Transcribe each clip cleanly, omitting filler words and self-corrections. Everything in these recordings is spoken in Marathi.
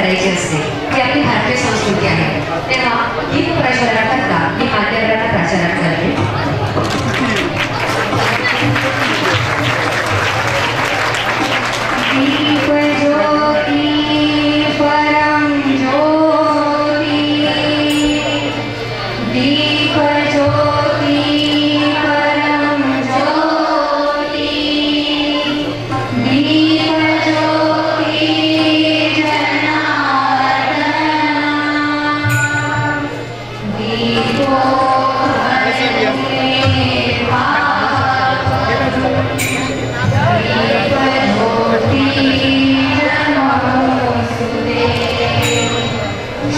करायची असते ही आपली भारतीय संस्कृती आहे. तेव्हा दीप प्रज्वलनाकरता मी मान्यवरांना प्राचारण करते. दीप ज्योती परम ज्योती, दीप ज्योती परम ज्योती, दीप ज्योती जनार्दना, दीपो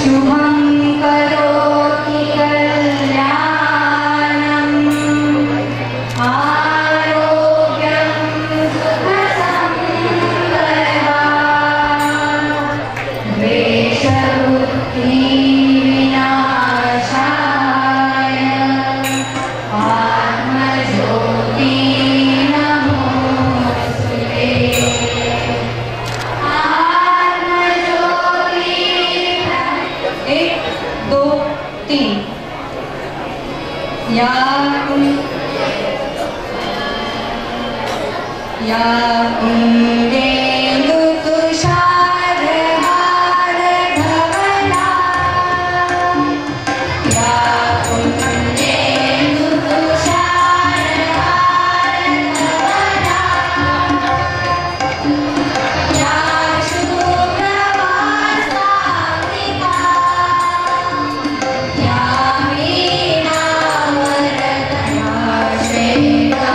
शुभं करोति कल्याणम् आरोग्यं सुखसंपदां द्वेषबुद्धि विनाशाय आत्मज्योति नमोस्तुते. एक दो तीन. या कुंदेन्दु तुषार हार धवला, या कुंदेन्दु तुषार हार धवला, या शुभ्रवासान्विता, या वीणावरदना श्वेतपद्मासना,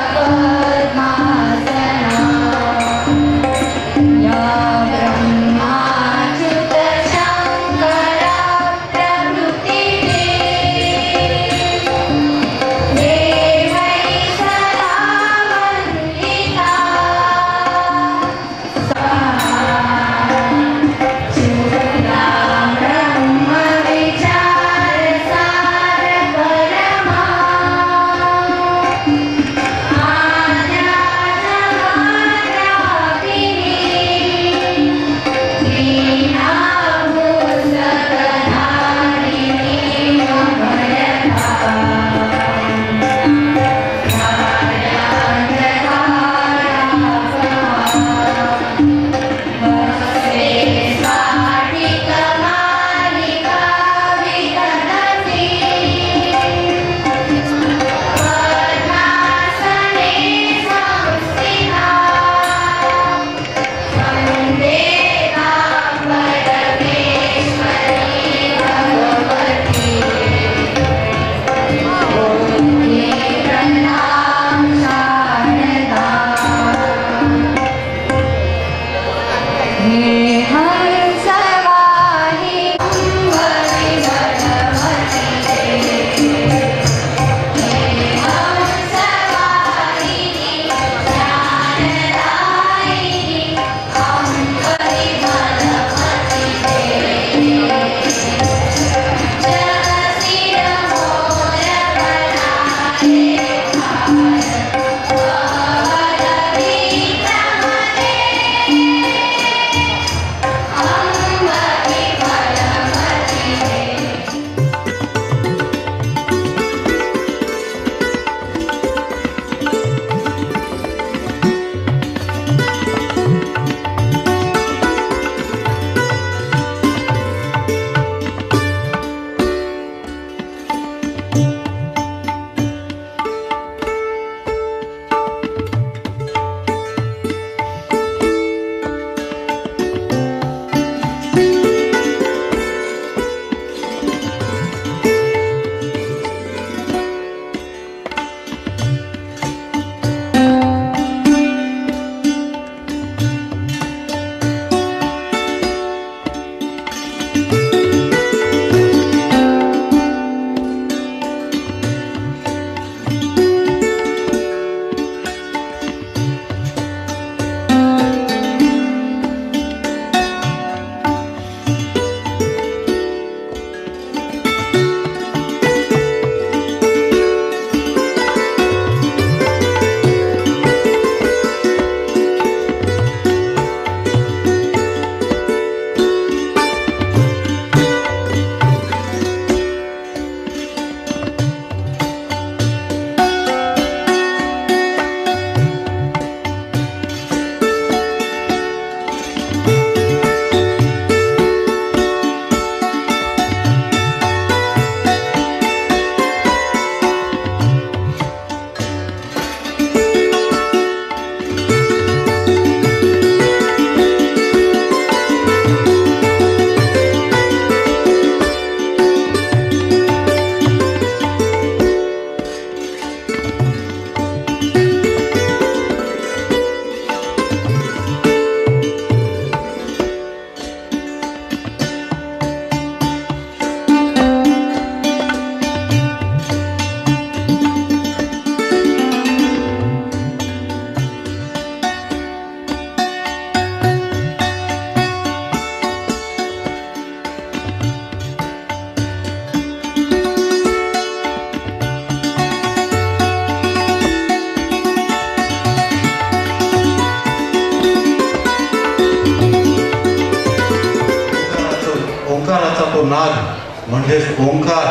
तो नाद म्हणजेच ओंकार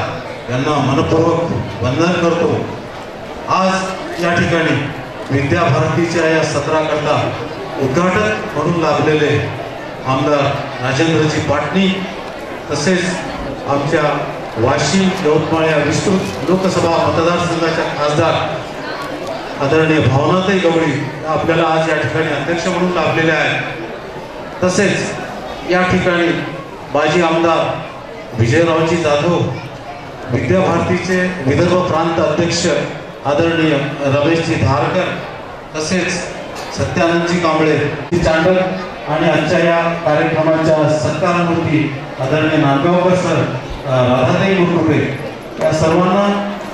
यांना मनपूर्वक वंदन करतो। आज या ठिकाणी विद्याभारतीच्या या सत्राकरता उद्घाटक म्हणून लाभलेले आमदार राजेंद्रजी पाटणी तसेच आमच्या वाशिम यवतमाळ या विस्तृत लोकसभा मतदारसंघाच्या खासदार आदरणीय भावनाताई गवळी आपल्याला आज या ठिकाणी अध्यक्ष म्हणून लाभलेले आहेत। तसेच या ठिकाणी माजी आमदार विजयरावजी जाधव, विद्याभारतीचे विदर्भ प्रांत अध्यक्ष आदरणीय रमेशजी धारकर, तसेच सत्यानंदजी कांबळे चांडक आणि आजच्या या कार्यक्रमाच्या सत्कारमूर्ती आदरणीय नांदगावकर सर, राधाताई मुरकुटे या सर्वांना,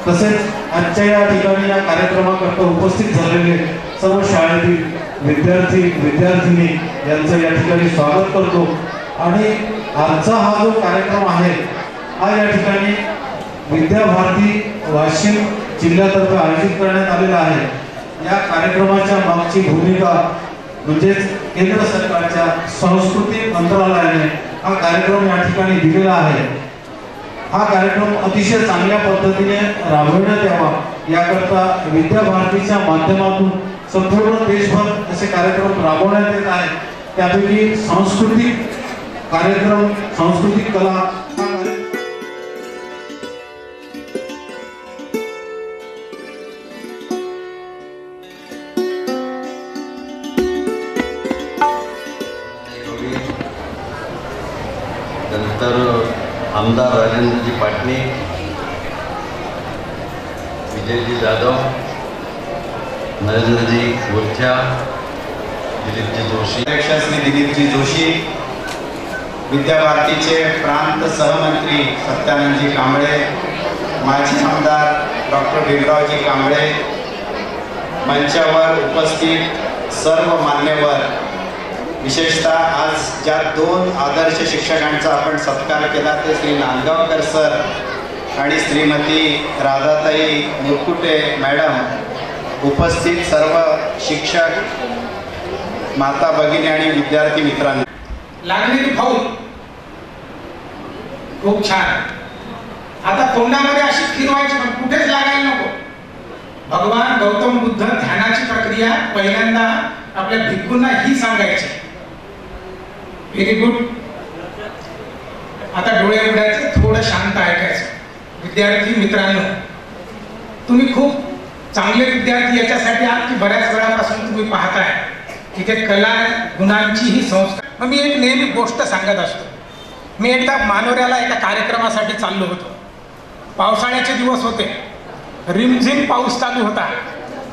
तसेच आजच्या या ठिकाणी या कार्यक्रमाकरता उपस्थित झालेले सर्व शाळेतील विद्यार्थी विद्यार्थिनी यांचं या ठिकाणी स्वागत करतो। आणि आजचा हा जो कार्यक्रम आहे हा या ठिकाणी विद्याभारती वाशिम जिल्ह्यातर्फे आयोजित करण्यात आलेला आहे। या कार्यक्रमाच्या मागची भूमिका म्हणजेच केंद्र सरकारच्या संस्कृती मंत्रालयाने हा कार्यक्रम या ठिकाणी दिलेला आहे। हा कार्यक्रम अतिशय चांगल्या पद्धतीने राबविण्यात यावा याकरता विद्याभारतीच्या माध्यमातून संपूर्ण देशभर असे कार्यक्रम राबवण्यात येत आहेत। त्यापैकी सांस्कृतिक कार्यक्रम, सांस्कृतिक कला त्यानंतर आमदार राजेंद्रजी पाटणी, विजयजी जाधव, नरेंद्रजी गोरख्या, दिलीपजी जोशी, अध्यक्ष श्री दिलीपजी जोशी, विद्याभारतीचे प्रांत सहमंत्री सत्यानंदजी कांबळे, माजी आमदार डॉक्टर भीमरावजी कांबळे, मंचावर उपस्थित सर्व मान्यवर, विशेषतः आज ज्या दोन आदर्श शिक्षकांचा आपण सत्कार केला ते श्री नांदगावकर सर आणि श्रीमती राधाताई मुरकुटे मॅडम, उपस्थित सर्व शिक्षक, माता भगिनी आणि विद्यार्थी मित्रांनो, लागलेली फाऊल खूप छान। आता तोंडामध्ये अशी फिरवायची पण कुठेच लागायला नको। भगवान गौतम बुद्ध ध्यानाची प्रक्रिया पहिल्यांदा आपल्या भिक्खूंना ही सांगायची। Very good. आता डोळे उघडायचे, थोडं शांत ऐकायचं। विद्यार्थी मित्रांनो, तुम्ही खूप चांगले विद्यार्थी याच्यासाठी आहात की बऱ्याच वेळापासून तुम्ही पाहताय की ते कला गुणांची ही संस्कार। मी एक नेहमी गोष्ट सांगत असतो। मी एकदा मानोऱ्याला एका कार्यक्रमासाठी चाललो होतो। पावसाळ्याचे दिवस होते, रिमझिम पाऊस चालू होता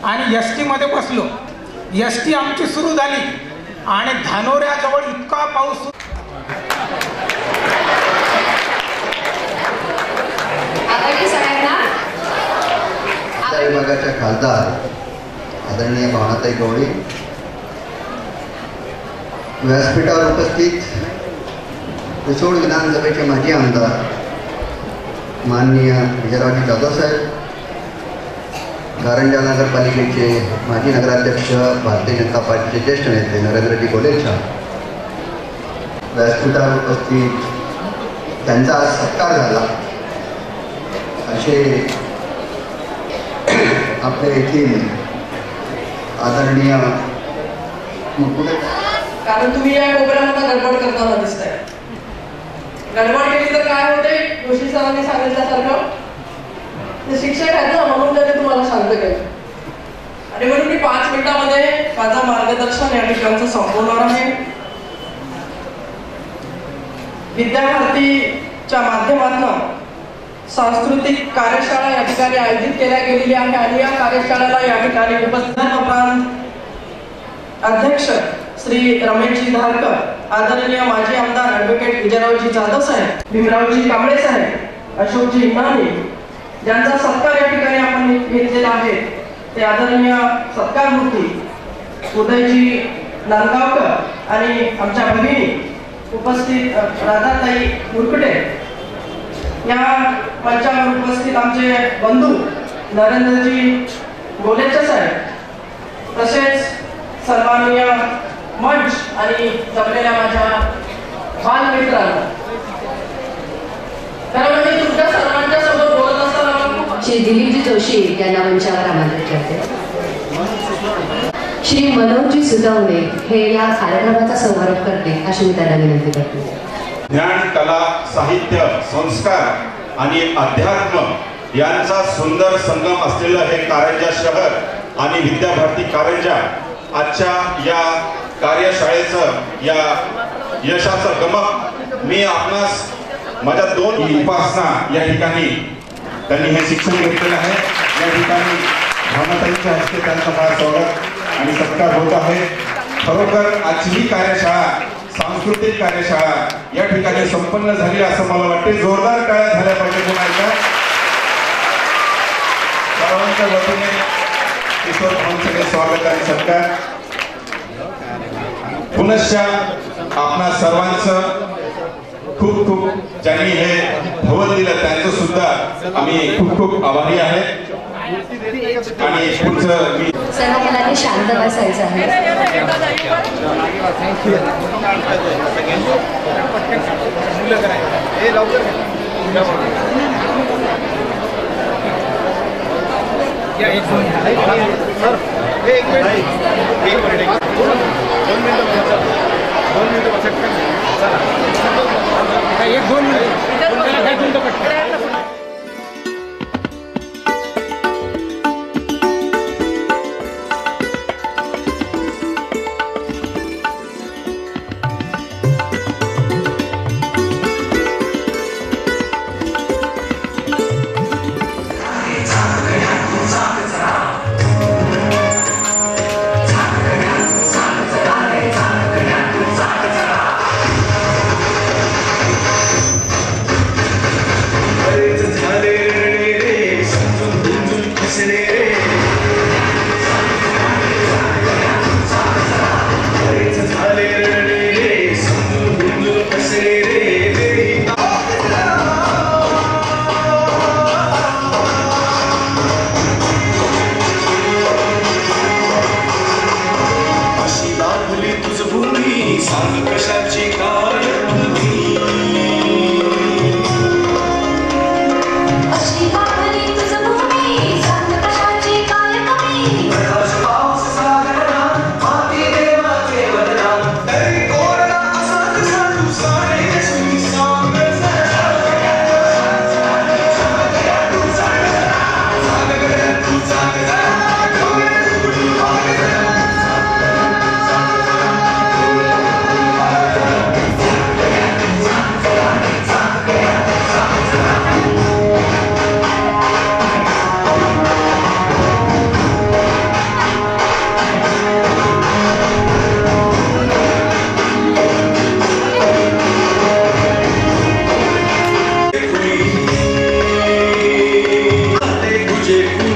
आणि एसटी मध्ये बसलो। एसटी आमची सुरू झाली आणि धानोऱ्याजवळ इतका पाऊस विभागाच्या खासदार आदरणीय भावनाताई गवळी, व्यासपीठावर उपस्थित रिसोड विधानसभेचे माजी आमदार माननीय विजयरावजी जाधव साहेब, कारंजा नगरपालिकेचे माजी नगराध्यक्ष भारतीय जनता पार्टीचे ज्येष्ठ नेते नरेंद्रजी गोलेचा, व्यासपीठावर उपस्थित त्यांचा आज सत्कार झाला असे आपल्या येथील आदरणीय मुकुटे, कारण तुम्ही या प्रोग्रामला गडबड करताना दिसताय। गडबड केली तर काय होते, जोशी सरांनी सांगितल्यासारखं ते शिक्षक आहेत ना, म्हणून त्यांनी तुम्हाला शांत केलं आणि म्हणून मी 5 मिनिटांमध्ये माझं मार्गदर्शन या ठिकाणचं संपवणार आहे। विद्याभारतीच्या माध्यमातून सांस्कृतिक कार्यशाळा या ठिकाणी आयोजित केल्या गेलेली आहे आणि या कार्यशाळेला या ठिकाणी उपस्थित अध्यक्ष श्री रमेशजी धारकर, आदरणीय माजी आमदार ॲडव्होकेट विजयरावजी जाधव साहेब, भीमरावजी कांबळे साहेब, अशोकजी इनामी, ज्यांचा सत्कार या ठिकाणी आपण घेतलेला आहे ते आदरणीय सत्कारमूर्ती उदयजी नांदगावकर आणि आमच्या भगिनी उपस्थित राधाताई मुरकुटे, या मंचावर उपस्थित आमचे बंधू नरेंद्रजी गोलेचा साहेब, तसेच सन्माननीय मंच आणि जमलेल्या माझ्या बालमित्रांनो, कारण मी तुमच्या सर्वांच्या समोर बोलत असताना खूप श्री दिलीपजी जोशी यांना मंचावर आमंत्रित करते. श्री मनोजजी सुदवणे हे या कार्यक्रमाचा समारोप करते अशी मी त्यांना विनंती करते. ज्ञान, कला, साहित्य, संस्कार आणि अध्यात्म यांचा सुंदर संगम असलेलं हे कारंजा शहर आणि विद्याभारती कारंजा आजच्या या कार्यशाळेचं या यशाचं गमक मी आपणास माझ्या 2 उपासना या ठिकाणी त्यांनी हे शिक्षण घेतलेलं आहे. या ठिकाणी भावनाताईंच्या हस्ते त्यांचा फार स्वागत आणि सत्कार होत आहे. खरोखर आजची ही कार्यशाळा, सांस्कृतिक कार्यशाळा या ठिकाणी संपन्न झाली असं मला वाटते. जोरदार टाळ्या झाल्या पाहिजे पुन्हा एकदा सर्वांच्या वतीने. किशोर भाऊंचे स्वागत आणि सत्कार. पुनश्च आपणा सर्वांचं खूप खूप ज्यांनी हे भवन दिलं त्यांचं सुद्धा आम्ही खूप खूप आभारी आहे. आणि पुढचं मी सर्व मुलांनी शांत बसायचं आहे. तुझे